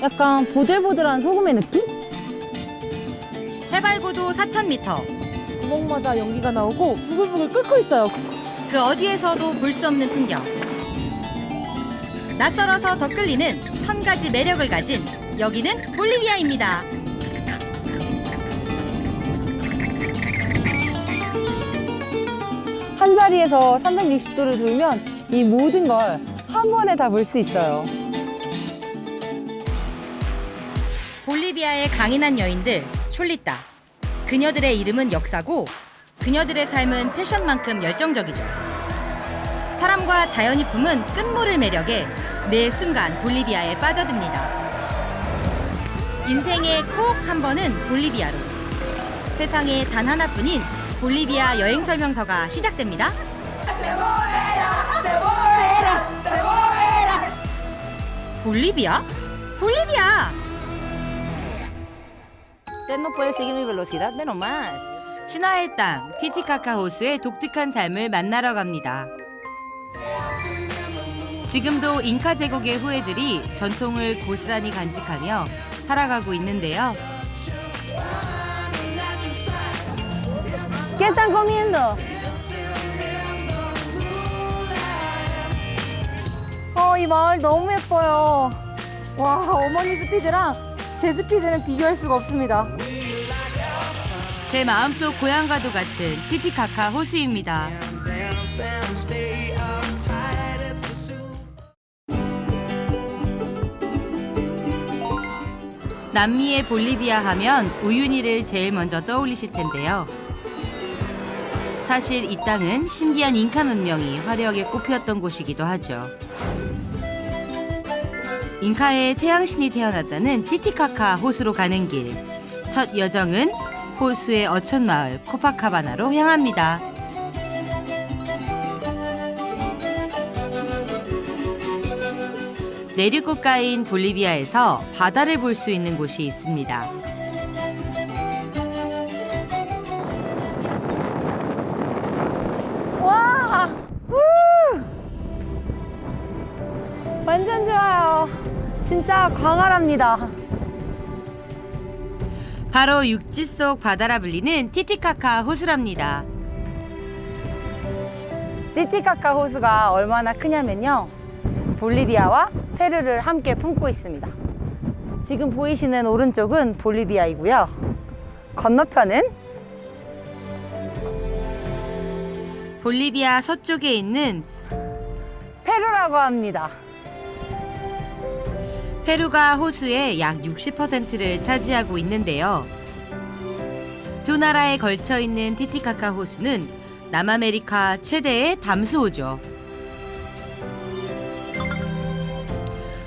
약간 보들보들한 소금의 느낌? 해발 고도 4,000m. 구멍마다 연기가 나오고 부글부글 끓고 있어요. 그 어디에서도 볼 수 없는 풍경. 낯설어서 더 끌리는 1000가지 매력을 가진 여기는 볼리비아입니다. 한 자리에서 360도를 돌면 이 모든 걸 한 번에 다 볼 수 있어요. 볼리비아의 강인한 여인들, 촐리타. 그녀들의 이름은 역사고 그녀들의 삶은 패션만큼 열정적이죠. 사람과 자연이 품은 끝모를 매력에 매 순간 볼리비아에 빠져듭니다. 인생에 꼭 한 번은 볼리비아로. 세상에 단 하나뿐인 볼리비아 여행 설명서가 시작됩니다. 볼리비아? 볼리비아! Usted no puede seguir mi velocidad, ve nomás. 신화의 땅 티티카카 호수의 독특한 삶을 만나러 갑니다. 지금도 잉카 제국의 후예들이 전통을 고스란히 간직하며 살아가고 있는데요. ¿Qué están comiendo? 이 마을 너무 예뻐요. 와, 어머니 스피드랑 제 스피드는 비교할 수가 없습니다. 제 마음속 고향과도 같은 티티카카 호수입니다. 남미의 볼리비아 하면 우유니를 제일 먼저 떠올리실 텐데요. 사실 이 땅은 신비한 잉카 문명이 화려하게 꽃피웠던 곳이기도 하죠. 잉카의 태양신이 태어났다는 티티카카 호수로 가는 길. 첫 여정은 호수의 어촌마을 코파카바나로 향합니다. 내륙국가인 볼리비아에서 바다를 볼 수 있는 곳이 있습니다. 와! 완전 좋아요. 진짜 광활합니다. 바로 육지 속 바다라 불리는 티티카카 호수랍니다. 티티카카 호수가 얼마나 크냐면요. 볼리비아와 페루를 함께 품고 있습니다. 지금 보이시는 오른쪽은 볼리비아이고요. 건너편은 볼리비아 서쪽에 있는 페루라고 합니다. 페루가 호수의 약 60%를 차지하고 있는데요. 두 나라에 걸쳐 있는 티티카카 호수는 남아메리카 최대의 담수호죠.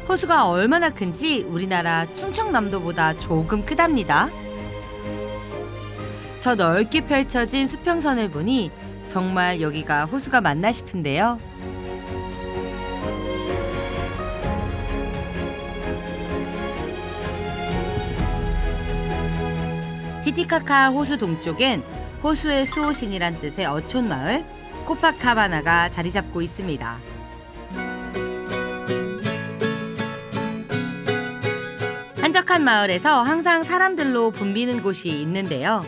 호수가 얼마나 큰지 우리나라 충청남도보다 조금 크답니다. 저 넓게 펼쳐진 수평선을 보니 정말 여기가 호수가 맞나 싶은데요. 티티카카 호수 동쪽엔 호수의 수호신이란 뜻의 어촌마을 코파카바나가 자리 잡고 있습니다. 한적한 마을에서 항상 사람들로 붐비는 곳이 있는데요.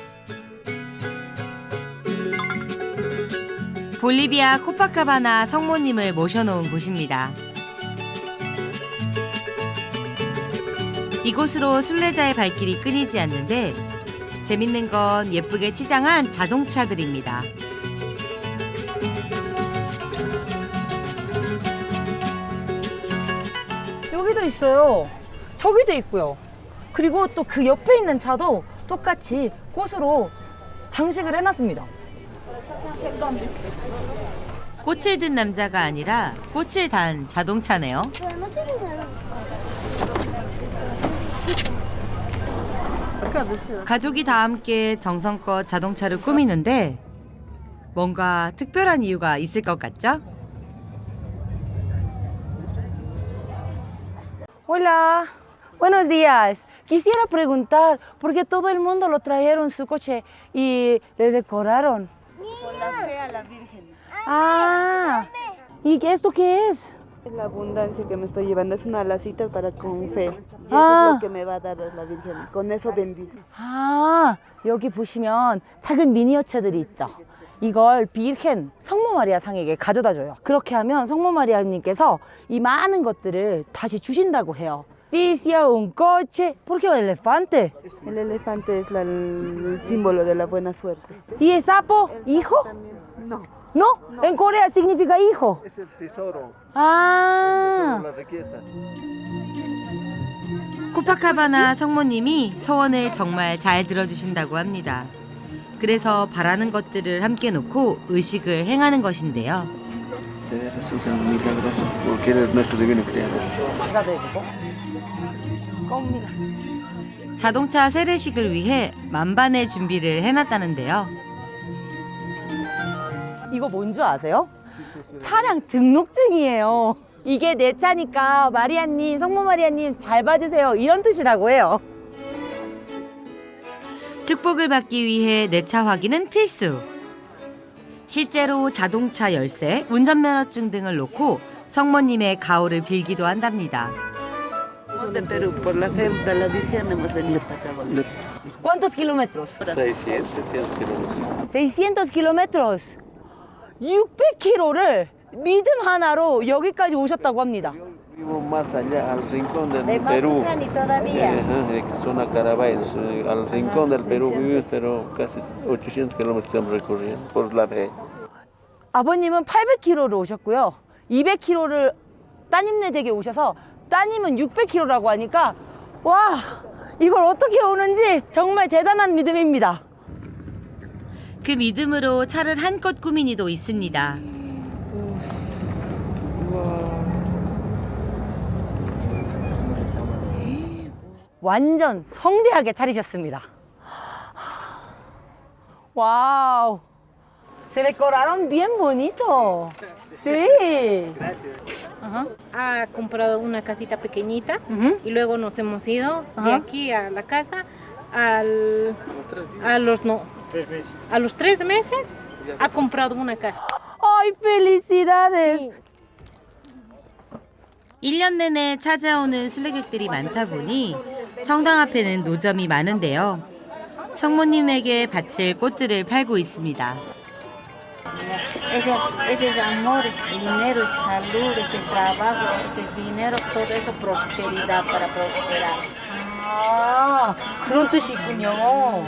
볼리비아 코파카바나 성모님을 모셔놓은 곳입니다. 이곳으로 순례자의 발길이 끊이지 않는데 재밌는 건 예쁘게 치장한 자동차들입니다. 여기도 있어요. 저기도 있고요. 그리고 또 그 옆에 있는 차도 똑같이 꽃으로 장식을 해놨습니다. 꽃을 든 남자가 아니라 꽃을 단 자동차네요. 가족이 다 함께 정성껏 자동차를 꾸미는데 뭔가 특별한 이유가 있을 것 같죠? Hola, buenos días. Quisiera preguntar por qué todo el mundo lo trajeron su coche y le decoraron. Con la fe a la Virgen. Ah, ¿y esto qué es? Es la abundancia que me estoy llevando, es una lacita para con fe. Y eso Ah. es lo que me va a dar la Virgen. Con eso bendice. 아, 여기 보시면 작은 미니어처들이 있죠. 이걸 비르헨 성모 마리아 상에게 가져다 줘요. 그렇게 하면 성모 마리아님께서 이 많은 것들을 다시 주신다고 해요. Vicia un coche, ¿por qué un elefante? El elefante es el símbolo de la buena suerte. ¿Y el sapo? ¿Hijo? También, no. ¿No? En Corea significa hijo. Es el tesoro, 아, la riqueza. 코파카바나 성모님이 소원을 정말 잘 들어주신다고 합니다. 그래서 바라는 것들을 함께 놓고 의식을 행하는 것인데요. Jesús es milagroso, porque eres nuestro divino creador. 인사도 해주고. 껌니다. 자동차 세례식을 위해 만반의 준비를 해놨다는데요. 이거 뭔 줄 아세요? 차량 등록증이에요. 이게 내 차니까 마리아님, 성모 마리아님 잘 봐주세요. 이런 뜻이라고 해요. 축복을 받기 위해 내차 확인은 필수. 실제로 자동차 열쇠, 운전면허증 등을 놓고 성모님의 가호를 빌기도 한답니다. Somos de Perú, por la fe de la Virgen hemos venido hasta acá. ¿Cuántos kilómetros? 600, 700 kilómetros. 600 kilómetros. 600km를 믿음 하나로 여기까지 오셨다고 합니다. Vivo más allá, al rincón del Perú. Es una caravana, al rincón del Perú vivimos, pero casi 800 kilómetros estamos recorriendo por la fe. 아버님은 800km를 오셨고요. 200km를 따님네 댁에 오셔서 따님은 600km라고 하니까 와, 이걸 어떻게 오는지 정말 대단한 믿음입니다. 그 믿음으로 차를 한껏 꾸민 이도 있습니다. 완전 성대하게 차리셨습니다. 와우. Se decoraron bien bonito. Sí. Ajá. Ha comprado una casita pequeñita Ujú. y luego nos hemos ido de Ajá. aquí a la casa a los 3 meses ha comprado una casa. Ay, felicidades. Sí. 1년 내내 찾아오는 순례객들이 많다 보니 성당 앞에는 노점이 많은데요. 성모님에게 바칠 꽃들을 팔고 있습니다. Ese es amor, es dinero, es salud, este es trabajo, este es dinero, todo eso prosperidad para prosperar. 아, 그런 뜻이 있군요.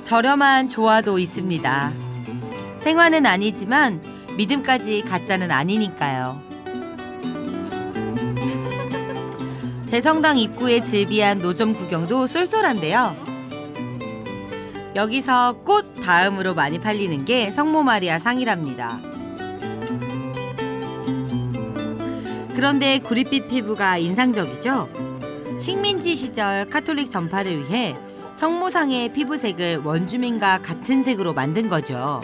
저렴한 조화도 있습니다. 생화는 아니지만 믿음까지 가짜는 아니니까요. 대성당 입구에 즐비한 노점 구경도 쏠쏠한데요. 여기서 꽃 다음으로 많이 팔리는 게 성모 마리아 상이랍니다. 그런데 구릿빛 피부가 인상적이죠? 식민지 시절 카톨릭 전파를 위해 성모상의 피부색을 원주민과 같은 색으로 만든 거죠.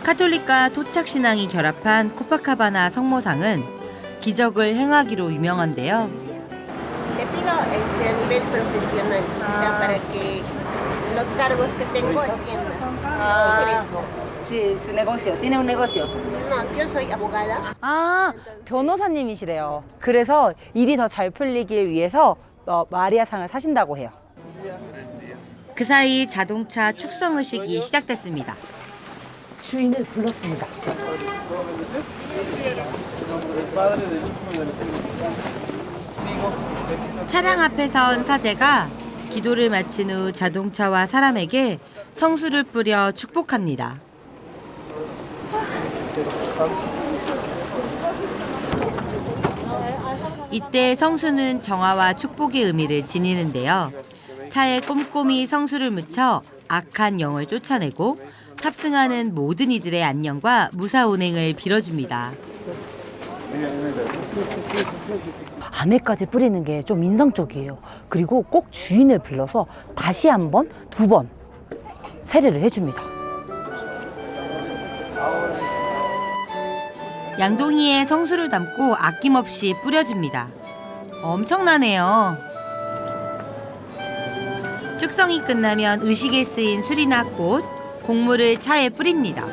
카톨릭과 토착 신앙이 결합한 코파카바나 성모상은 기적을 행하기로 유명한데요. Le pido a nivel profesional, o sea, para que los cargos que tengo asciendan. Ingreso. Sí, su negocio. Tiene un negocio. No, yo soy abogada. 아, 변호사님이시래요. 그래서 일이 더 잘 풀리길 위해서 마리아상을 사신다고 해요. 그 사이 자동차 축성 의식이 시작됐습니다. 주인을 불렀습니다. 차량 앞에 선 사제가 기도를 마친 후 자동차와 사람에게 성수를 뿌려 축복합니다. 이때 성수는 정화와 축복의 의미를 지니는데요. 차에 꼼꼼히 성수를 묻혀 악한 영을 쫓아내고 탑승하는 모든 이들의 안녕과 무사 운행을 빌어줍니다. 안에까지 뿌리는 게 좀 인상적이에요. 그리고 꼭 주인을 불러서 다시 한 번, 2번 세례를 해줍니다. 양동이에 성수를 담고 아낌없이 뿌려줍니다. 엄청나네요. 축성이 끝나면 의식에 쓰인 술이나 꽃, 곡물을 차에 뿌립니다.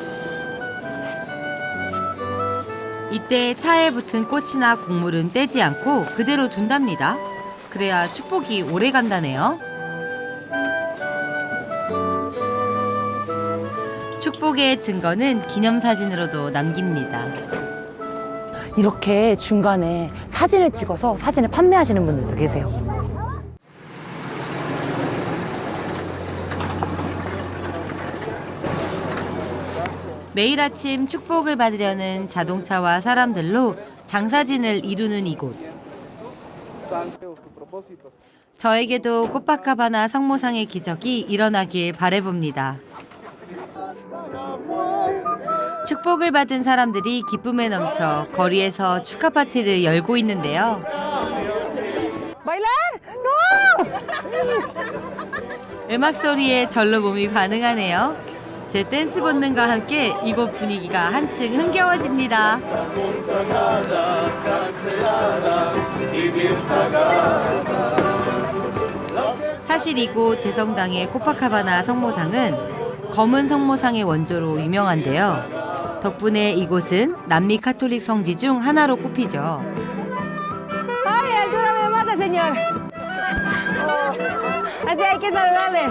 이때 차에 붙은 꽃이나 곡물은 떼지 않고 그대로 둔답니다. 그래야 축복이 오래 간다네요. 축복의 증거는 기념사진으로도 남깁니다. 이렇게 중간에 사진을 찍어서 사진을 판매하시는 분들도 계세요. 매일 아침 축복을 받으려는 자동차와 사람들로 장사진을 이루는 이곳. 저에게도 코파카바나 성모상의 기적이 일어나길 바라봅니다. 축복을 받은 사람들이 기쁨에 넘쳐 거리에서 축하 파티를 열고 있는데요. 음악 소리에 절로 몸이 반응하네요. 제 댄스 본능과 함께 이곳 분위기가 한층 흥겨워집니다. 사실 이곳 대성당의 코파카바나 성모상은 검은 성모상의 원조로 유명한데요. 덕분에 이곳은 남미 카톨릭 성지 중 하나로 꼽히죠. Ay, altura me mata, señor. Así hay que saludarle.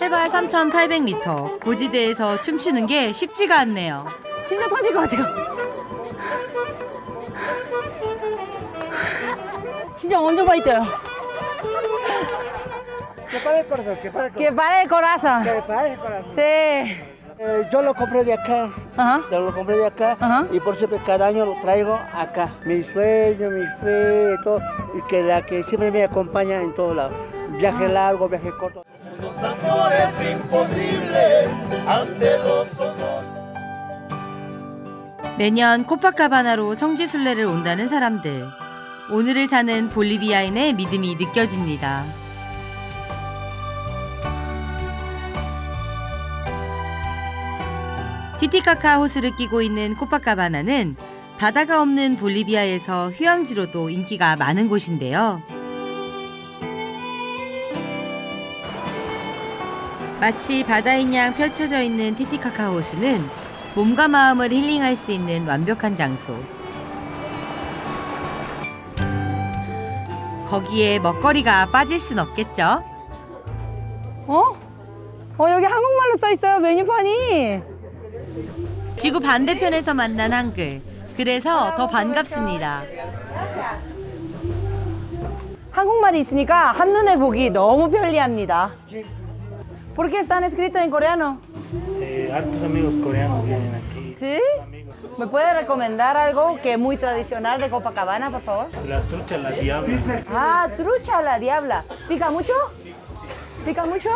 해발 3,800m, 고지대에서 춤추는 게 쉽지가 않네요. 심장 터질 것 같아요. 심장 엄청 많이 뛰어요. Que pare el corazón, que pare el corazón. Que pare el corazón. Que pare el corazón. Sí. Yo lo compré de acá, Ajá. yo lo compré de acá Ajá. y por siempre cada año lo traigo acá. Mi sueño, mi fe, todo, y que la que siempre me acompaña en todos lados. Viaje largo, viaje corto. 매년 코파카바나로 성지순례를 온다는 사람들. 오늘을 사는 볼리비아인의 믿음이 느껴집니다. 티티카카 호수를 끼고 있는 코파카바나는 바다가 없는 볼리비아에서 휴양지로도 인기가 많은 곳인데요. 마치 바다인 양 펼쳐져 있는 티티카카 호수는 몸과 마음을 힐링할 수 있는 완벽한 장소. 거기에 먹거리가 빠질 순 없겠죠? 여기 한국말로 써 있어요, 메뉴판이. 지구 반대편에서 만난 한글. 그래서 더 반갑습니다. 한국말이 있으니까 한눈에 보기 너무 편리합니다. ¿Por qué están escritos en coreano? Hartos amigos coreanos vienen aquí. ¿Sí? ¿Me puede recomendar algo que es muy tradicional de Copacabana, por favor? La trucha, la diabla. 아, trucha a la diabla. ¿Pica mucho? ¿Pica mucho?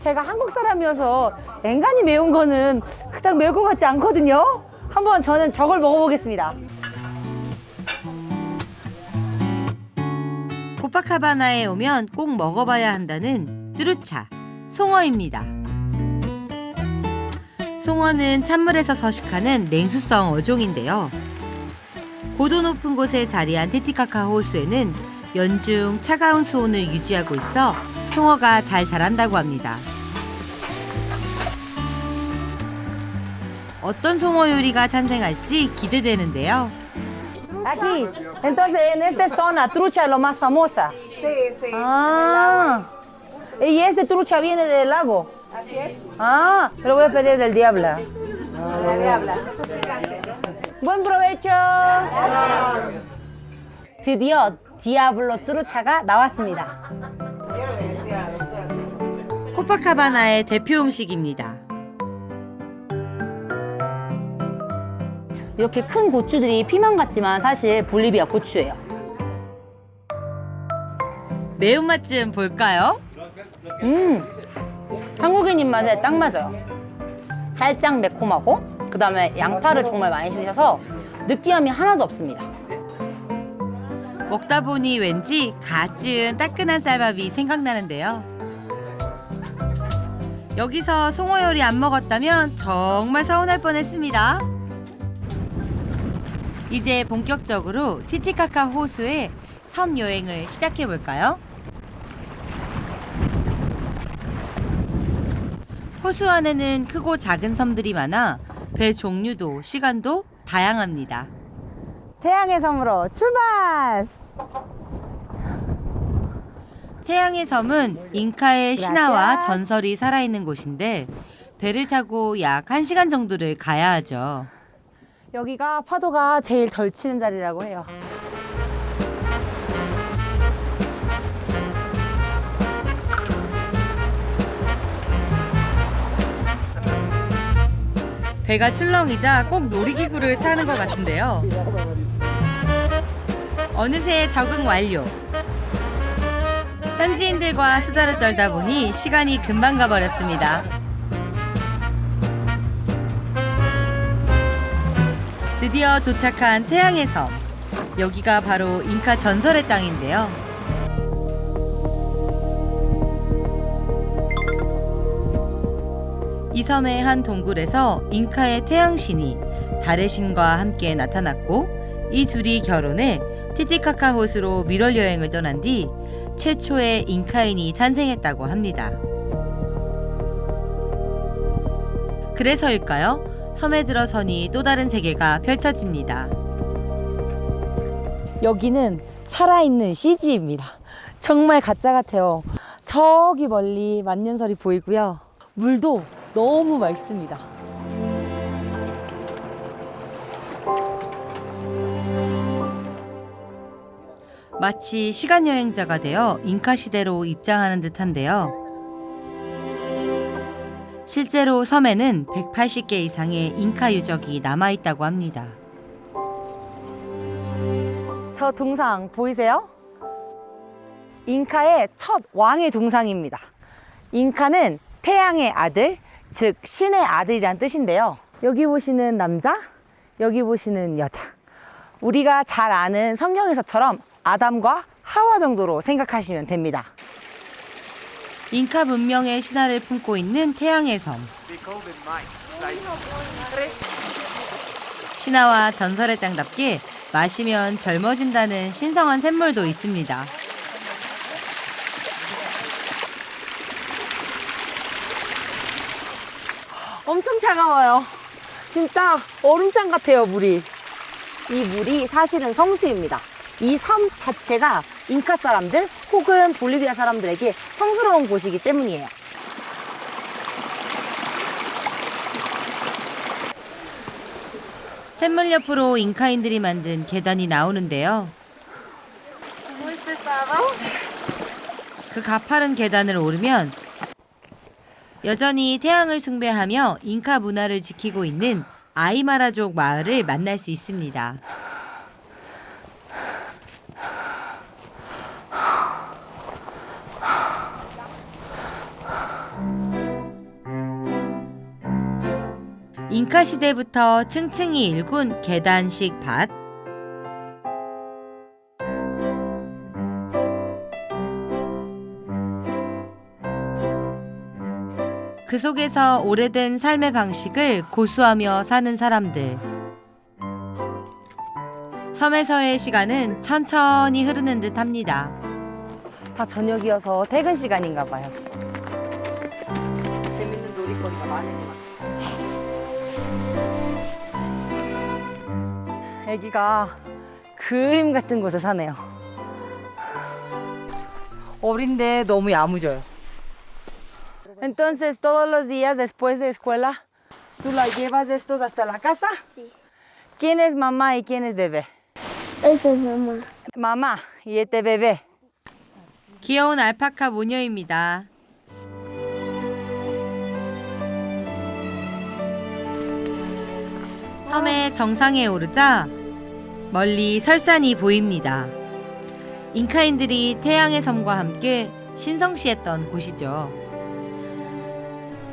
제가 한국 사람이어서 엔간히 매운 거는 그닥 매울 것 같지 않거든요. 한번 저는 저걸 먹어보겠습니다. 코파카바나에 오면 꼭 먹어봐야 한다는 뚜루차, 송어입니다. 송어는 찬물에서 서식하는 냉수성 어종인데요. 고도 높은 곳에 자리한 티티카카 호수에는 연중 차가운 수온을 유지하고 있어 송어가 잘 자란다고 합니다. 어떤 송어 요리가 탄생할지 기대되는데요. Aquí, entonces en esta zona, trucha es lo más famosa. Sí, sí. Ah, y este trucha viene del lago. Así es. Ah, lo voy a pedir del diabla. La diabla. Eso es picante. Buen provecho. 드디어 디아블로 뚜루차가 나왔습니다. 코파카바나의 대표 음식입니다. 이렇게 큰 고추들이 피망 같지만 사실 볼리비아 고추예요. 매운맛 좀 볼까요? 한국인 입맛에 딱 맞아요. 살짝 매콤하고 그 다음에 양파를 정말 많이 쓰셔서 느끼함이 하나도 없습니다. 먹다 보니 왠지 갓 지은 따끈한 쌀밥이 생각나는데요. 여기서 송어 요리 안 먹었다면 정말 서운할 뻔했습니다. 이제 본격적으로 티티카카 호수의 섬 여행을 시작해볼까요? 호수 안에는 크고 작은 섬들이 많아 배 종류도 시간도 다양합니다. 태양의 섬으로 출발! 태양의 섬은 잉카의 신화와 전설이 살아있는 곳인데 배를 타고 약 1시간 정도를 가야 하죠. 여기가 파도가 제일 덜 치는 자리라고 해요. 배가 출렁이자 꼭 놀이기구를 타는 것 같은데요. 어느새 적응 완료. 현지인들과 수다를 떨다 보니 시간이 금방 가버렸습니다. 드디어 도착한 태양의 섬. 여기가 바로 잉카 전설의 땅인데요. 이 섬의 한 동굴에서 잉카의 태양신이 달의 신과 함께 나타났고 이 둘이 결혼해 티티카카 호수로 밀월 여행을 떠난 뒤 최초의 잉카인이 탄생했다고 합니다. 그래서일까요? 섬에 들어서니 또 다른 세계가 펼쳐집니다. 여기는 살아있는 CG입니다. 정말 가짜 같아요. 저기 멀리 만년설이 보이고요. 물도 너무 맑습니다. 마치 시간여행자가 되어 잉카 시대로 입장하는 듯한데요. 실제로 섬에는 180개 이상의 잉카 유적이 남아있다고 합니다. 저 동상 보이세요? 잉카의 첫 왕의 동상입니다. 잉카는 태양의 아들, 즉 신의 아들이란 뜻인데요. 여기 보시는 남자, 여기 보시는 여자. 우리가 잘 아는 성경에서처럼 아담과 하와 정도로 생각하시면 됩니다. 잉카 문명의 신화를 품고 있는 태양의 섬. 신화와 전설의 땅답게 마시면 젊어진다는 신성한 샘물도 있습니다. 엄청 차가워요. 진짜 얼음장 같아요, 물이. 이 물이 사실은 성수입니다. 이 섬 자체가 잉카 사람들 혹은 볼리비아 사람들에게 성스러운 곳이기 때문이에요. 샘물 옆으로 잉카인들이 만든 계단이 나오는데요. 그 가파른 계단을 오르면 여전히 태양을 숭배하며 잉카 문화를 지키고 있는 아이마라족 마을을 만날 수 있습니다. 잉카 시대부터 층층이 일군 계단식 밭. 그 속에서 오래된 삶의 방식을 고수하며 사는 사람들. 섬에서의 시간은 천천히 흐르는 듯 합니다. 다 저녁이어서 퇴근 시간인가 봐요. 재밌는 놀이거리가 많으니까. 애기가 그림 같은 곳에 사네요. 어린데 너무 야무져요. Entonces, todos los días después de escuela, ¿tú la llevas estos hasta la casa? Sí. ¿Quién es mamá y quién es bebé? Esa es mamá. Mamá y este bebé. 귀여운 알파카 모녀입니다. 섬의 정상에 오르자 멀리 설산이 보입니다. 잉카인들이 태양의 섬과 함께 신성시했던 곳이죠.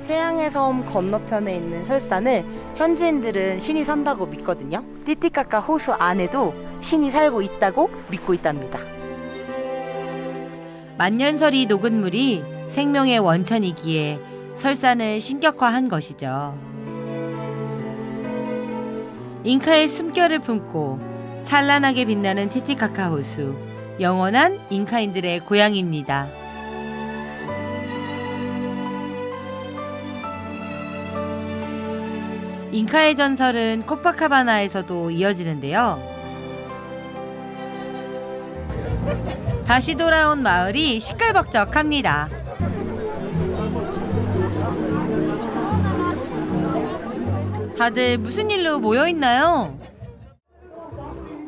태양의 섬 건너편에 있는 설산을 현지인들은 신이 산다고 믿거든요. 티티카카 호수 안에도 신이 살고 있다고 믿고 있답니다. 만년설이 녹은 물이 생명의 원천이기에 설산을 신격화한 것이죠. 잉카의 숨결을 품고 찬란하게 빛나는 티티카카 호수, 영원한 잉카인들의 고향입니다. 잉카의 전설은 코파카바나에서도 이어지는데요. 다시 돌아온 마을이 시끌벅적합니다. 다들 무슨 일로 모여 있나요?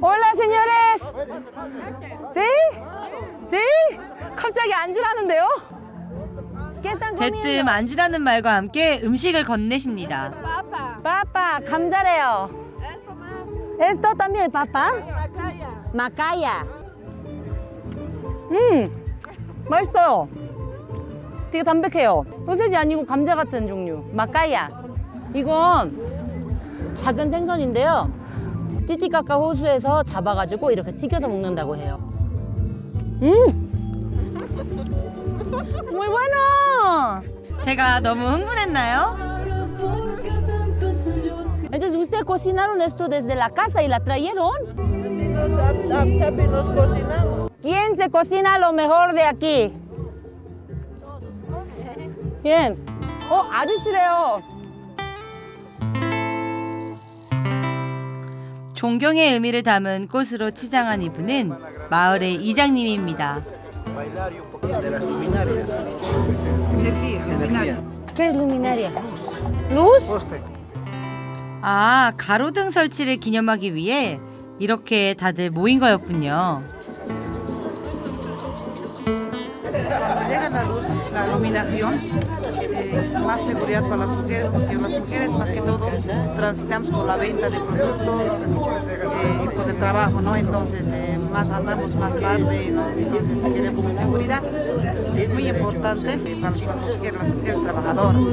Hola, señores. ¿Sí? ¿Sí? 갑자기 앉으라는데요? 대뜸 앉으라는 말과 함께 음식을 건네십니다. Papa, 감자래요. Esto también, papa? Macaya. 맛있어요. 되게 담백해요. 소세지 아니고 감자 같은 종류. 마카야. 이건 작은 생선인데요. 티티카카 호수에서 잡아가지고 이렇게 튀겨서 먹는다고 해요. Muy bueno. 제가 너무 흥분했나요? Entonces, ¿ustedes cocinaron esto desde la casa y la trajeron? ¿Quién se cocina lo mejor de aquí? ¿Quién? 아저씨래요. 존경의 의미를 담은 꽃으로 치장한 이분은 마을의 이장님입니다. ¿Qué es luminaria? ¿Luz? 아, 가로등 설치를 기념하기 위해 이렇게 다들 모인 거였군요. Llega la luz, la iluminación, más seguridad para las mujeres, porque las mujeres más que todo transitamos con la venta de productos y por el trabajo, ¿no? Entonces, más andamos más tarde, ¿no? Entonces, queremos seguridad. Es muy importante para las mujeres trabajadoras.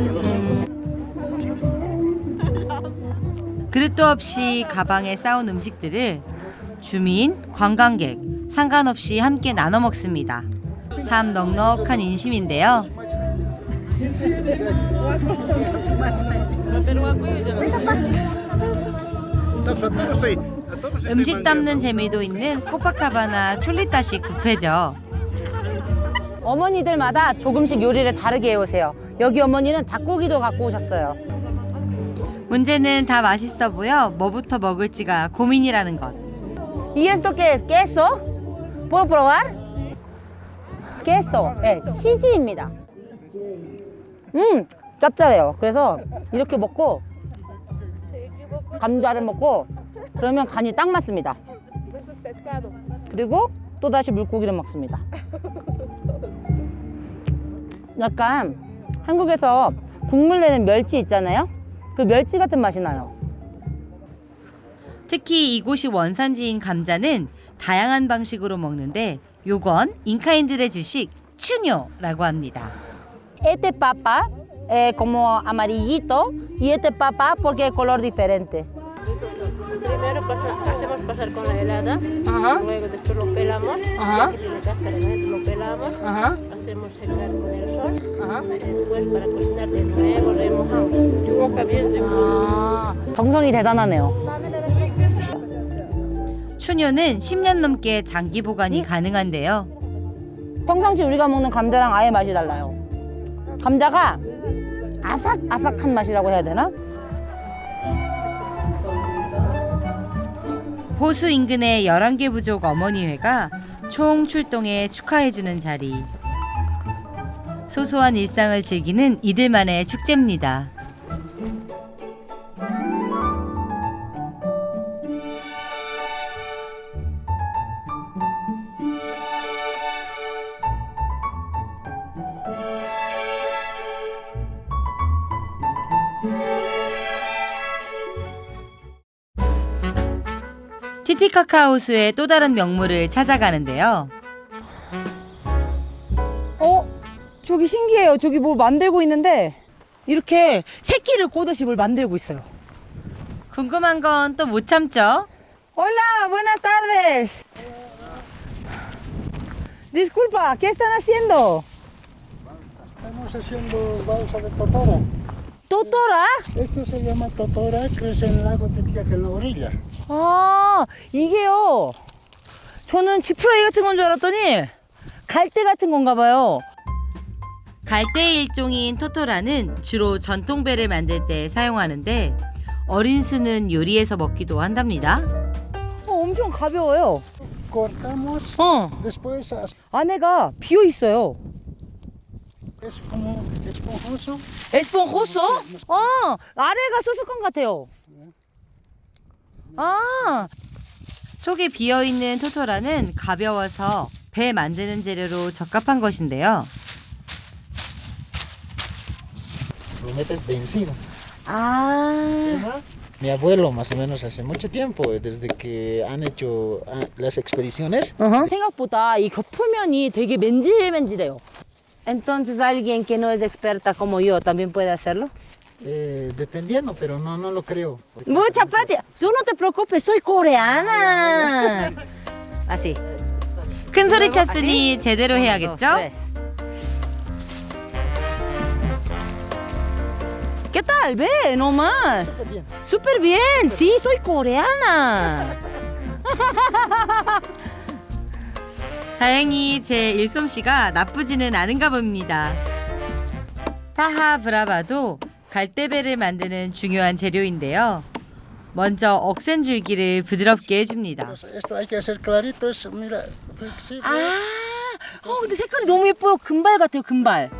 그릇도 없이 가방에 싸온 음식들을 주민, 관광객 상관없이 함께 나눠 먹습니다. 참 넉넉한 인심인데요. 음식 담는 재미도 있는 코파카바나 촐리타식 뷔페죠. 어머니들마다 조금씩 요리를 다르게 해오세요. 여기 어머니는 닭고기도 갖고 오셨어요. 문제는 다 맛있어 보여 뭐부터 먹을지가 고민이라는 것. ¿Y esto qué es? ¿Queso? ¿Puedo probar? queso, 네, 치즈입니다. 짭짤해요. 그래서 이렇게 먹고 감자를 먹고 그러면 간이 딱 맞습니다. 그리고 또다시 물고기를 먹습니다. 약간 한국에서 국물 내는 멸치 있잖아요. 그 멸치 같은 맛이 나요. 특히 이곳이 원산지인 감자는 다양한 방식으로 먹는데 요건 잉카인들의 주식 추뇨라고 합니다. Este papa como amarillito y este papa porque es color diferente. Primero hacemos pasar con la helada, luego después lo pelamos, ya que tiene cáscara, lo pelamos, hacemos secar con el sol, después para cocinar de nuevo remojamos. Moja bien, se 정성이 대단하네요. 추뇨는 10년 넘게 장기 보관이 가능한데요. 평상시 우리가 먹는 감자랑 아예 맛이 달라요. 감자가 아삭아삭한 맛이라고 해야 되나? 호수 인근의 11개 부족 어머니회가 총 출동해 축하해주는 자리. 소소한 일상을 즐기는 이들만의 축제입니다. 티티카카 호수의 또 다른 명물을 찾아가는데요. 저기 신기해요. 저기 뭐 만들고 있는데 이렇게 새끼를 꽂듯이 뭘 만들고 있어요. 궁금한 건 또 못 참죠? Hola, buenas tardes. Disculpa, ¿qué están haciendo? Estamos haciendo balsa de totora. ¿Totora? Esto se llama totora, crece en el lago Titicaca, en la orilla. 아, 이게요. 저는 지푸라기 같은 건 줄 알았더니 갈대 같은 건가 봐요. 갈대의 일종인 토토라는 주로 전통배를 만들 때 사용하는데 어린 수는 요리해서 먹기도 한답니다. 엄청 가벼워요. Cortamos, después 안에가 비어 있어요. es como esponjoso. 에스ponjoso? 아래가 수수깡 같아요. 아, 속이 비어있는 토토라는 가벼워서 배 만드는 재료로 적합한 것인데요. Lo metes de encima. 아, Mi abuelo, más o menos hace mucho tiempo, desde que han hecho las expediciones, 생각보다 이 겉표면이 되게 맨질맨질해요. Entonces alguien que no es experta como yo también puede hacerlo. dependiendo, pero no lo creo. Mucha práctica. Tú no te preocupes, soy coreana. Así. 큰 소리 쳤으니 제대로 해야겠죠? ¿Qué tal? Ve, nomás. Súper bien. Súper bien. Sí, soy coreana. 다행히 제 일솜씨가 나쁘지는 않은가 봅니다. 파하 브라바도 갈대배를 만드는 중요한 재료인데요. 먼저 억센 줄기를 부드럽게 해줍니다. Esto hay que hacer clarito, es, mira, flexible. 근데 색깔이 너무 예뻐요. 금발 같아요, 금발.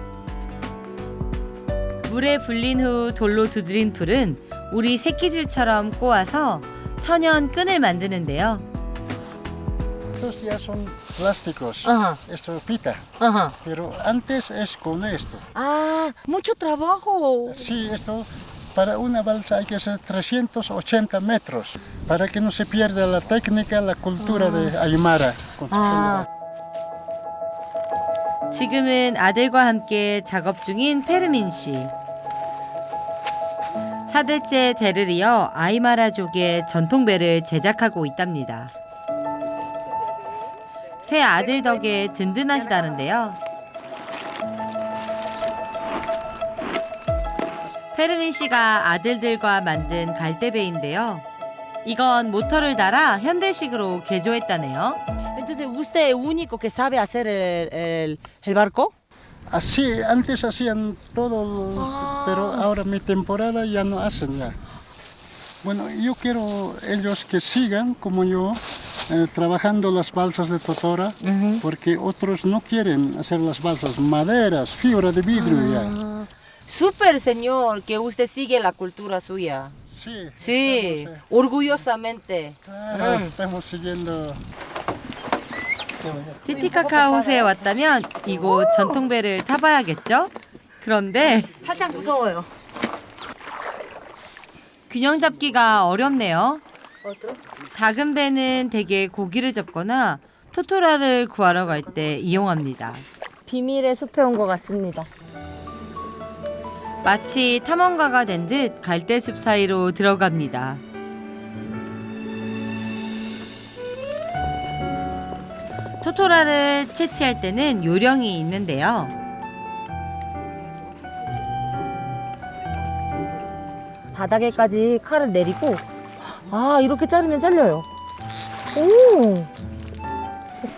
물에 불린 후 돌로 두드린 풀은 우리 새끼줄처럼 꼬아서 천연 끈을 만드는데요. Estos ya son plásticos, esto pita, pero antes es con esto. mucho trabajo. Sí, esto para una balsa hay que hacer 380 metros para que no se pierda la técnica, la cultura de Aymara. 지금은 아들과 함께 작업 중인 페르민 씨. 4대째 대를 이어 아이마라족의 전통배를 제작하고 있답니다. 새 아들 덕에 든든하시다는데요. 페르민 씨가 아들들과 만든 갈대배인데요. 이건 모터를 달아 현대식으로 개조했다네요. Entonces, ¿usted es único que sabe hacer el barco? Así, antes hacían todo, pero ahora mi temporada ya no hacen ya. Bueno, yo quiero ellos que sigan como yo, trabajando las balsas de Totora, porque otros no quieren hacer las balsas, maderas, fibra de vidrio ya. Súper, señor, que usted sigue la cultura suya. Sí, Sí, orgullosamente. claro, estamos siguiendo. 티티카카 호수에 왔다면 이곳 전통배를 타봐야겠죠? 그런데 살짝 무서워요. 균형 잡기가 어렵네요. 작은 배는 대개 고기를 잡거나 토토라를 구하러 갈 때 이용합니다. 비밀의 숲에 온 것 같습니다. 마치 탐험가가 된 듯 갈대숲 사이로 들어갑니다. 토토라를 채취할 때는 요령이 있는데요. 바닥에까지 칼을 내리고 이렇게 자르면 잘려요. 오,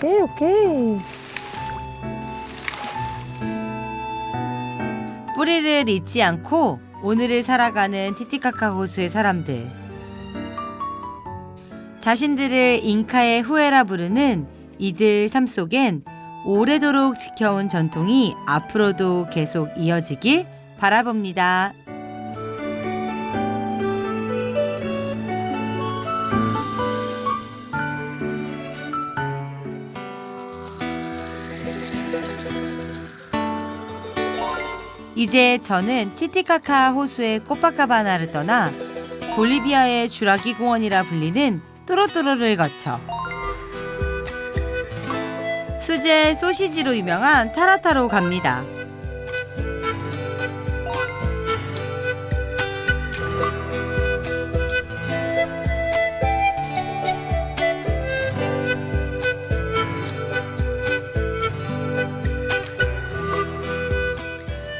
오케이. 뿌리를 잊지 않고 오늘을 살아가는 티티카카 호수의 사람들. 자신들을 잉카의 후에라 부르는 이들 삶 속엔 오래도록 지켜온 전통이 앞으로도 계속 이어지길 바라봅니다. 이제 저는 티티카카 호수의 코파카바나를 떠나 볼리비아의 주라기 공원이라 불리는 또로또로를 거쳐 수제 소시지로 유명한 타라타로 갑니다.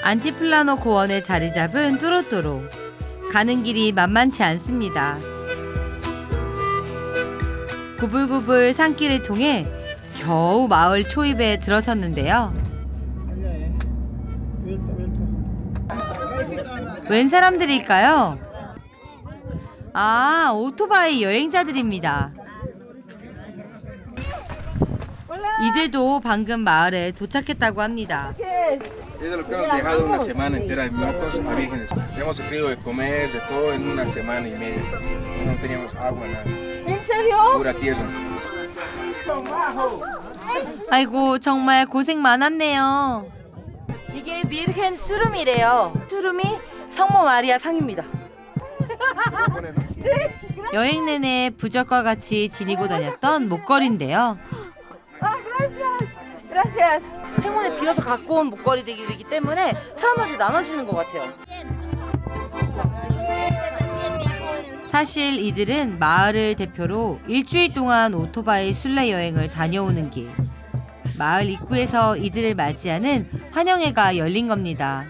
안티플라노 고원에 자리 잡은 또로또로. 가는 길이 만만치 않습니다. 구불구불 산길을 통해 겨우 마을 초입에 들어섰는데요. 웬 사람들일까요? 아, 오토바이 여행자들입니다. 이들도 방금 마을에 도착했다고 합니다. Es de lo que hemos dejado una semana entera de muertos a vírgenes. Hemos sufrido de comer, de todo en una semana y media. Pues. No teníamos agua, nada. ¿En serio? Pura tierra. 아이고, 정말 고생 많았네요. 이게 비르헨 수름이래요. 수름이 성모 마리아 상입니다. 여행 내내 부적과 같이 지니고 다녔던 목걸이인데요. 행운을 빌어서 갖고 온 목걸이이기 때문에 사람들한테 나눠주는 것 같아요. 사실 이들은 마을을 대표로 일주일 동안 오토바이 순례 여행을 다녀오는 길. 마을 입구에서 이들을 맞이하는 환영회가 열린 겁니다.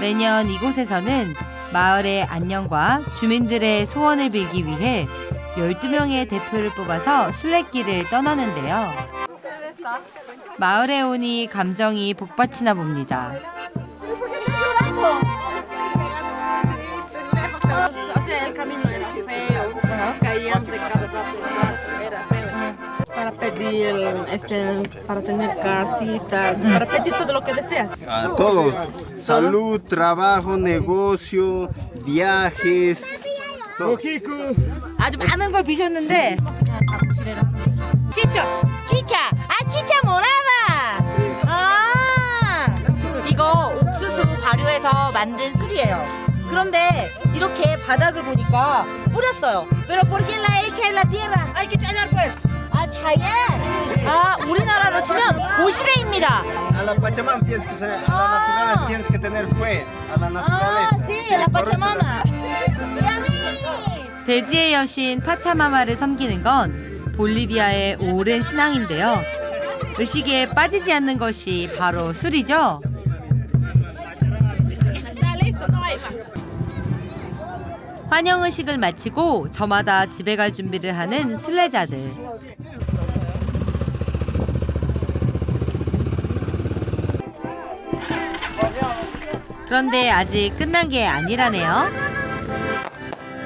매년 이곳에서는 마을의 안녕과 주민들의 소원을 빌기 위해 12명의 대표를 뽑아서 순례길을 떠나는데요. 마을에 오니 감정이 복받치나 봅니다. Para pedir para tener casita, para pedir todo lo que deseas. Todo. Salud, trabajo, negocio, viajes. Todo. 아주 많은 걸 비셨는데 Chicha, chicha morada. 이거 옥수수 발효해서 만든 술이에요. 그런데 이렇게 바닥을 보니까 뿌렸어요. Pero ¿por qué la echa en la tierra? Hay que tallar pues. 우리나라로 치면 고시래입니다. A la Pachamama tienes que ser, a la naturaleza tienes que tener fe, a la naturaleza. Sí, la Pachamama. 대지의 여신 파차마마를 섬기는 건 볼리비아의 오랜 신앙인데요. 의식에 빠지지 않는 것이 바로 술이죠. 환영 의식을 마치고 저마다 집에 갈 준비를 하는 순례자들. 그런데 아직 끝난 게 아니라네요.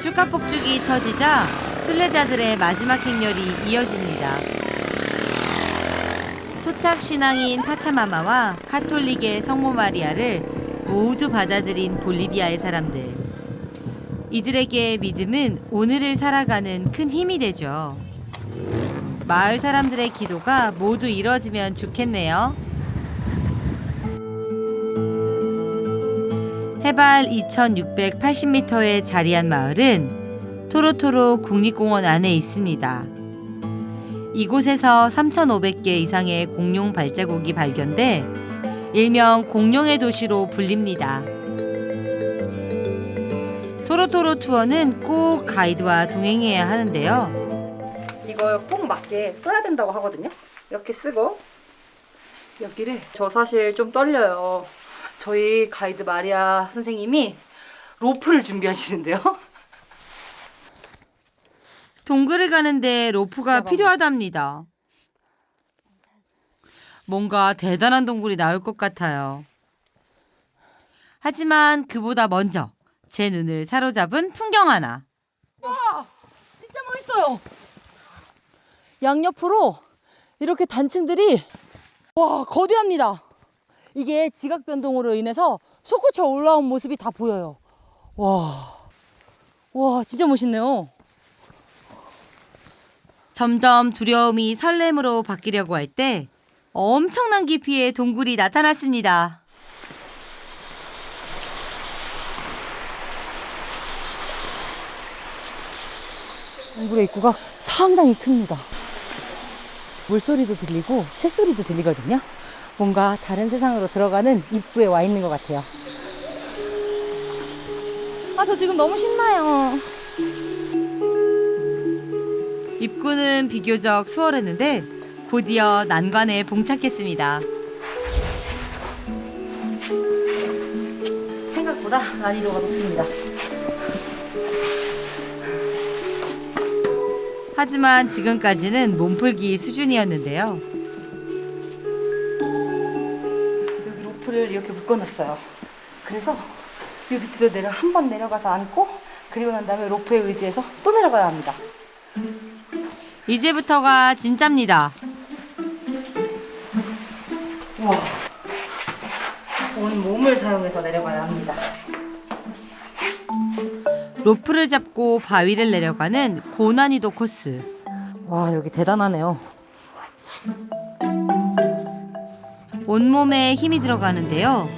축하폭죽이 터지자 순례자들의 마지막 행렬이 이어집니다. 토착 신앙인 파차마마와 카톨릭의 성모 마리아를 모두 받아들인 볼리비아의 사람들. 이들에게 믿음은 오늘을 살아가는 큰 힘이 되죠. 마을 사람들의 기도가 모두 이뤄지면 좋겠네요. 해발 2680m에 자리한 마을은 토로토로 국립공원 안에 있습니다. 이곳에서 3,500개 이상의 공룡 발자국이 발견돼 일명 공룡의 도시로 불립니다. 토로토로 투어는 꼭 가이드와 동행해야 하는데요. 이걸 꼭 맞게 써야 된다고 하거든요. 이렇게 쓰고 여기를 저 사실 좀 떨려요. 저희 가이드 마리아 선생님이 로프를 준비하시는데요. 동굴을 가는데 로프가 필요하답니다. 뭔가 대단한 동굴이 나올 것 같아요. 하지만 그보다 먼저 제 눈을 사로잡은 풍경 하나. 와, 진짜 멋있어요. 양옆으로 이렇게 단층들이 와 거대합니다. 이게 지각 변동으로 인해서 솟구쳐 올라온 모습이 다 보여요. 와 진짜 멋있네요. 점점 두려움이 설렘으로 바뀌려고 할 때 엄청난 깊이의 동굴이 나타났습니다. 동굴의 입구가 상당히 큽니다. 물소리도 들리고 새소리도 들리거든요. 뭔가 다른 세상으로 들어가는 입구에 와 있는 것 같아요. 저 지금 너무 신나요. 입구는 비교적 수월했는데 곧이어 난관에 봉착했습니다. 생각보다 난이도가 높습니다. 하지만 지금까지는 몸풀기 수준이었는데요. 로프를 이렇게 묶어놨어요. 그래서 이 밑으로 한 번 내려가서 앉고 그리고 난 다음에 로프에 의지해서 또 내려가야 합니다. 이제부터가 진짜입니다. 와, 온 몸을 사용해서 내려가야 합니다. 로프를 잡고 바위를 내려가는 고난이도 코스. 와, 여기 대단하네요. 온몸에 힘이 들어가는데요.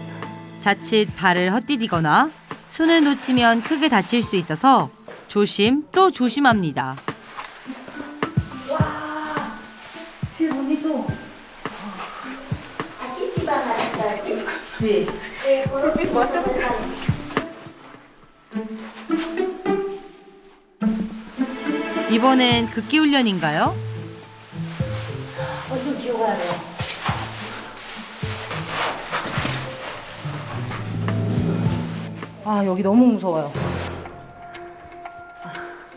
자칫 발을 헛디디거나 손을 놓치면 크게 다칠 수 있어서 조심 또 조심합니다. Sí, bonito. Aquí sí van a estar. Sí. 이번엔 극기 훈련인가요? 좀 기어가야 돼요. 아, 여기 너무 무서워요.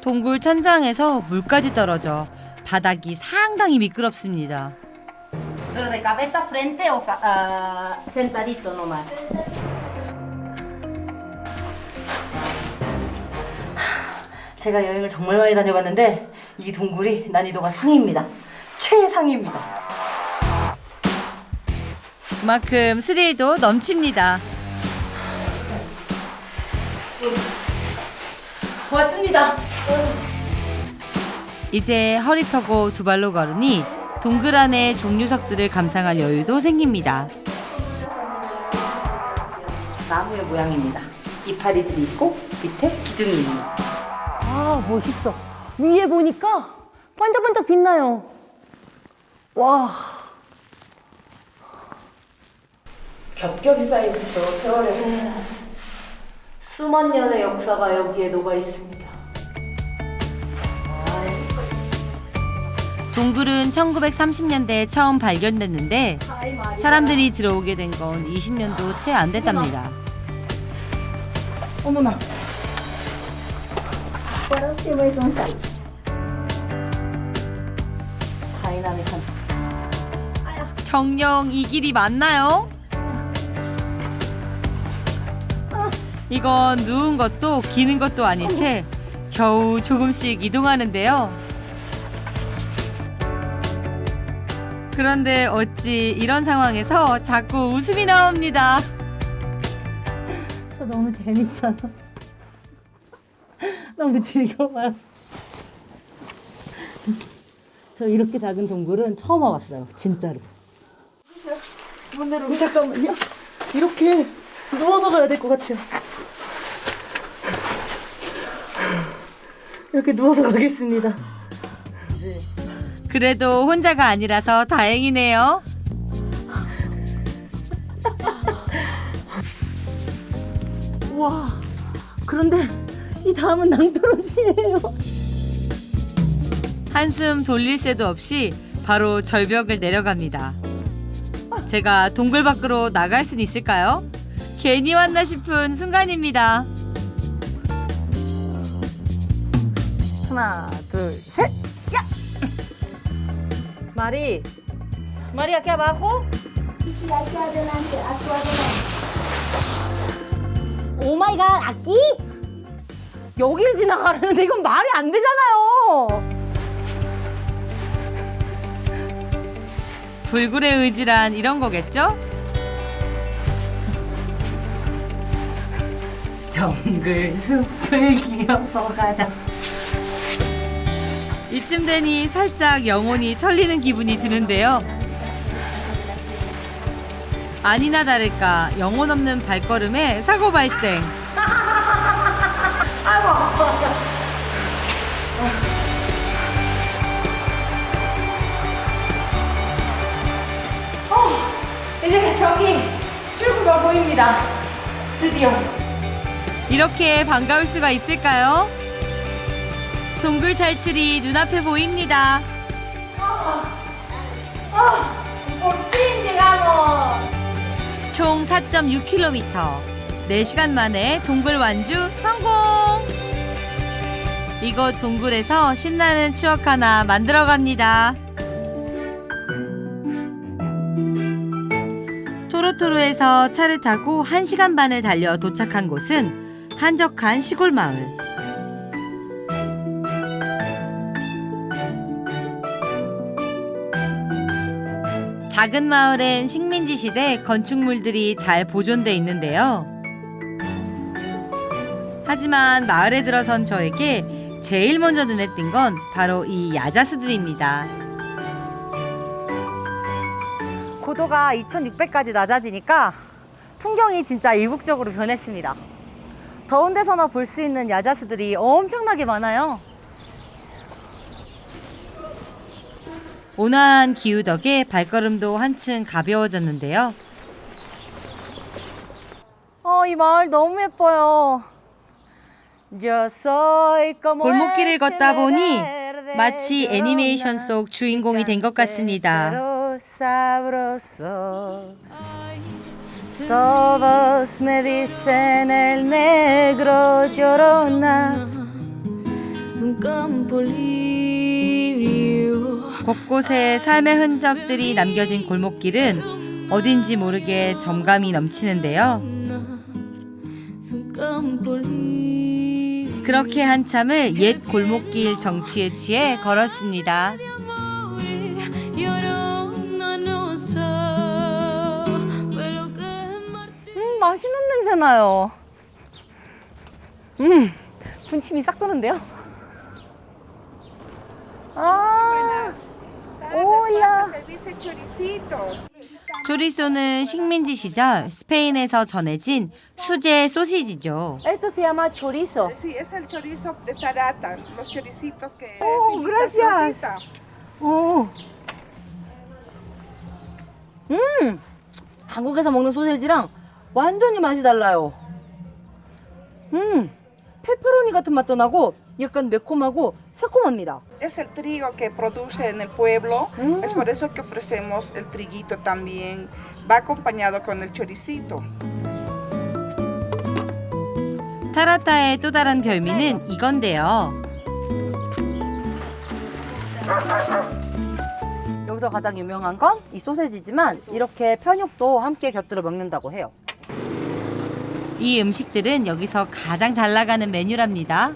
동굴 천장에서 물까지 떨어져 바닥이 상당히 미끄럽습니다. Pero de cabeza frente o sentadito nomás. 제가 여행을 정말 많이 다녀봤는데 이 동굴이 난이도가 상입니다. 최상입니다. 그만큼 스릴도 넘칩니다. 고맙습니다. 이제 허리 펴고 두 발로 걸으니 동굴 안의 종류석들을 감상할 여유도 생깁니다. 나무의 모양입니다. 이파리들이 있고 밑에 기둥이 있네요. 아, 멋있어. 위에 보니까 반짝반짝 빛나요. 와. 겹겹이 쌓인 저 세월에 수만 년의 역사가 여기에 녹아 있습니다. 동굴은 1930년대에 처음 발견됐는데 사람들이 들어오게 된 건 20년도 채 안 됐답니다. 어머나. 다이나믹한. 정녕 이 길이 맞나요? 이건 누운 것도 기는 것도 아닌 채 겨우 조금씩 이동하는데요. 그런데 어찌 이런 상황에서 자꾸 웃음이 나옵니다. 저 너무 재밌어요. 너무 즐거워요. 저 이렇게 작은 동굴은 처음 와봤어요. 진짜로. 여러분 잠깐만요. 이렇게 누워서 가야 될 것 같아요. 이렇게 누워서 가겠습니다. 그래도 혼자가 아니라서 다행이네요. 와, 그런데 이 다음은 낭떠러지예요. 한숨 돌릴 새도 없이 바로 절벽을 내려갑니다. 제가 동굴 밖으로 나갈 순 있을까요? 괜히 왔나 싶은 순간입니다. 하나, 둘, 셋, 야! Mari, Mari, aquí abajo. Sí, aquí adelante, aquí adelante. 오 마이 갓, aquí? 여기를 지나가려는데 이건 말이 안 되잖아요. 불굴의 의지란 이런 거겠죠? 정글 숲을 기어서 가자. 이쯤 되니 살짝 영혼이 털리는 기분이 드는데요. 아니나 다를까 영혼 없는 발걸음에 사고 발생. 이제 저기 출구가 보입니다. 드디어. 이렇게 반가울 수가 있을까요? 동굴 탈출이 눈앞에 보입니다. 총 4.6km. 4시간 만에 동굴 완주 성공! 이곳 동굴에서 신나는 추억 하나 만들어 갑니다. 포르토로에서 차를 타고 1시간 반을 달려 도착한 곳은 한적한 시골 마을. 작은 마을엔 식민지 시대 건축물들이 잘 보존돼 있는데요. 하지만 마을에 들어선 저에게 제일 먼저 눈에 띈 건 바로 이 야자수들입니다. 고도가 2600까지 낮아지니까 풍경이 진짜 이국적으로 변했습니다. 더운 데서나 볼 수 있는 야자수들이 엄청나게 많아요. 온화한 기후 덕에 발걸음도 한층 가벼워졌는데요. 이 마을 너무 예뻐요. 골목길을 걷다 보니 마치 애니메이션 속 주인공이 된 것 같습니다. Todos me dicen el negro llorona. 곳곳에 삶의 흔적들이 남겨진 골목길은 어딘지 모르게 정감이 넘치는데요. 그렇게 한참을 옛 골목길 정취에 취해 걸었습니다. 맛있는 냄새 나요. 군침이 싹 도는데요. 올라. 초리소는 식민지 시절 스페인에서 전해진 수제 소시지죠. Esto se llama chorizo. Sí, es el chorizo de tarata, los choricitos que gracias. 한국에서 먹는 소세지랑 완전히 맛이 달라요. 페퍼로니 같은 맛도 나고 약간 매콤하고 새콤합니다. Es el trigo que produce en el pueblo, es por eso que ofrecemos el triguito también, va acompañado con el choricito. 타라타의 또 다른 별미는 이건데요. 여기서 가장 유명한 건 이 소세지지만 이렇게 편육도 함께 곁들여 먹는다고 해요. 이 음식들은 여기서 가장 잘 나가는 메뉴랍니다.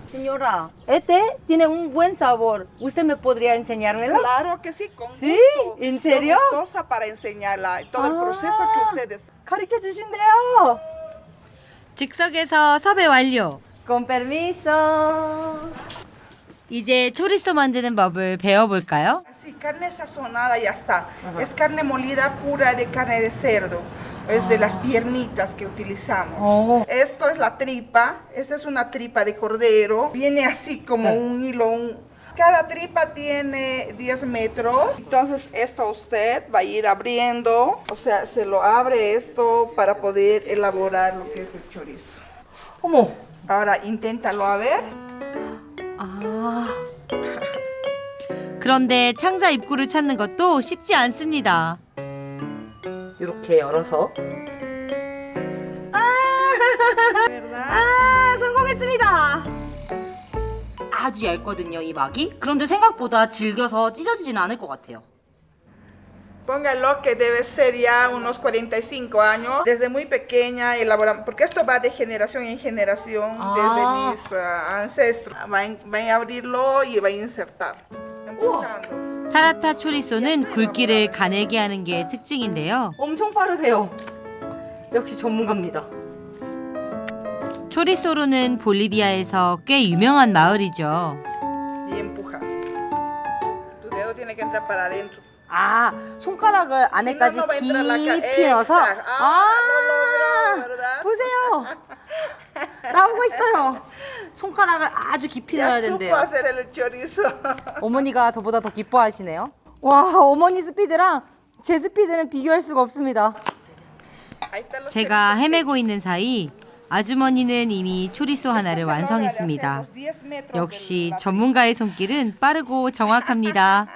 Señora, este tiene un buen sabor. ¿Usted me podría enseñármelo? Claro que sí, con ¿Sí? gusto. ¿En serio? Yo gustosa para enseñarla todo el proceso que ustedes. 가르쳐 주신대요. 즉석에서 섭외 완료. Con permiso. 이제 초리소 만드는 법을 배워볼까요? Sí, carne sazonada ya está. Es carne molida pura de carne de cerdo. Es de las piernitas que utilizamos. Esto es la tripa. Esta es una tripa de cordero. Viene así como un hilo. Cada tripa tiene 10 metros. Entonces esto usted va a ir abriendo. O sea, se lo abre esto para poder elaborar lo que es el chorizo. 어머. Ahora inténtalo a ver. 그런데 창자 입구를 찾는 것도 쉽지 않습니다. 이렇게 열어서. 성공했습니다. 아주 얇거든요, 이 막이. 그런데 생각보다 질겨서 찢어지지는 않을 것 같아요. Póngalo que debe ser ya unos 45 años. Desde muy pequeña elaboramos, porque esto va de generación en generación, desde mis ancestros. Va a abrirlo y va a insertar. Empujando. 타라타 초리소는 굵기를 가늘게 하는 게 특징인데요. 엄청 빠르세요. 역시 전문가입니다. 초리소로는 볼리비아에서 꽤 유명한 마을이죠. Y empuja. Tu dedo tiene que entrar para adentro. 손가락을 안에까지 깊이 넣어서. 보세요. 나오고 있어요. 손가락을 아주 깊이 넣어야 된대요. 어머니가 저보다 더 기뻐하시네요. 와, 어머니 스피드랑 제 스피드는 비교할 수가 없습니다. 제가 헤매고 있는 사이 아주머니는 이미 초리소 하나를 완성했습니다. 역시 전문가의 손길은 빠르고 정확합니다.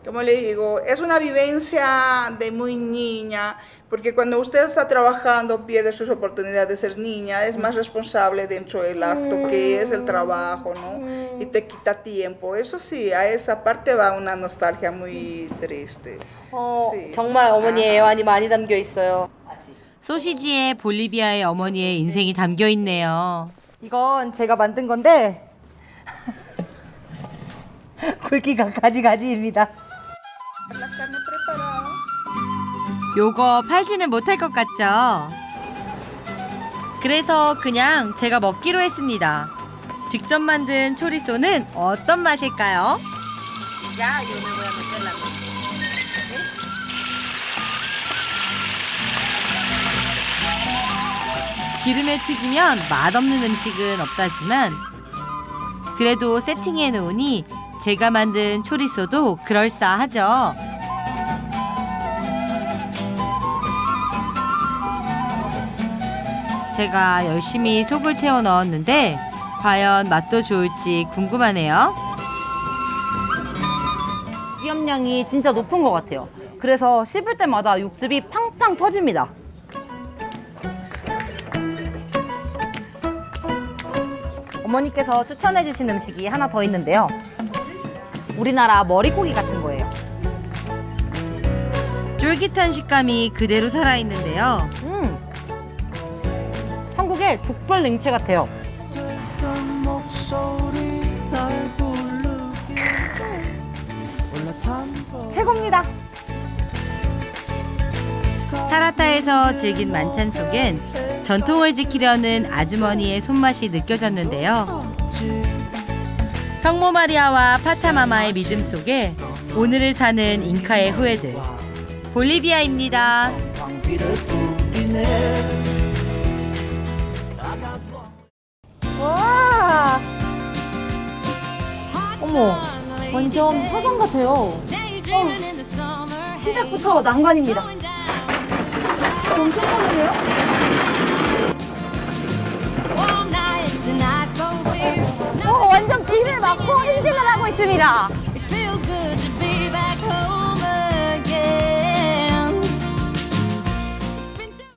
Como le digo, es una vivencia de muy niña, porque cuando usted está trabajando pierde sus oportunidades de ser niña, es más responsable dentro del acto que es el trabajo, ¿no? Y te quita tiempo. Eso sí, a esa parte va una nostalgia muy triste. Sí. 정말 어머니의 애환이 많이 담겨 있어요. 소시지에 볼리비아의 어머니의 인생이 담겨 있네요. 이건 제가 만든 건데 굵기가 가지가지입니다. 요거 팔지는 못할 것 같죠? 그래서 그냥 제가 먹기로 했습니다. 직접 만든 초리소는 어떤 맛일까요? 기름에 튀기면 맛없는 음식은 없다지만 그래도 세팅해 놓으니 제가 만든 초리소도 그럴싸하죠. 제가 열심히 속을 채워 넣었는데 과연 맛도 좋을지 궁금하네요. 기염량이 진짜 높은 것 같아요. 그래서 씹을 때마다 육즙이 팡팡 터집니다. 어머니께서 추천해 주신 음식이 하나 더 있는데요. 우리나라 머리고기 같은 거예요. 쫄깃한 식감이 그대로 살아있는데요. 한국의 족발 냉채 같아요. 최고입니다. 타라타에서 즐긴 만찬 속엔 전통을 지키려는 아주머니의 손맛이 느껴졌는데요. 성모 마리아와 파차마마의 믿음 속에 오늘을 사는 잉카의 후예들 볼리비아입니다. 와, 어머, 완전 화성 같아요. 시작부터 난관입니다. 좀 생각해요? 완전 길을 막고 행진을 하고 있습니다.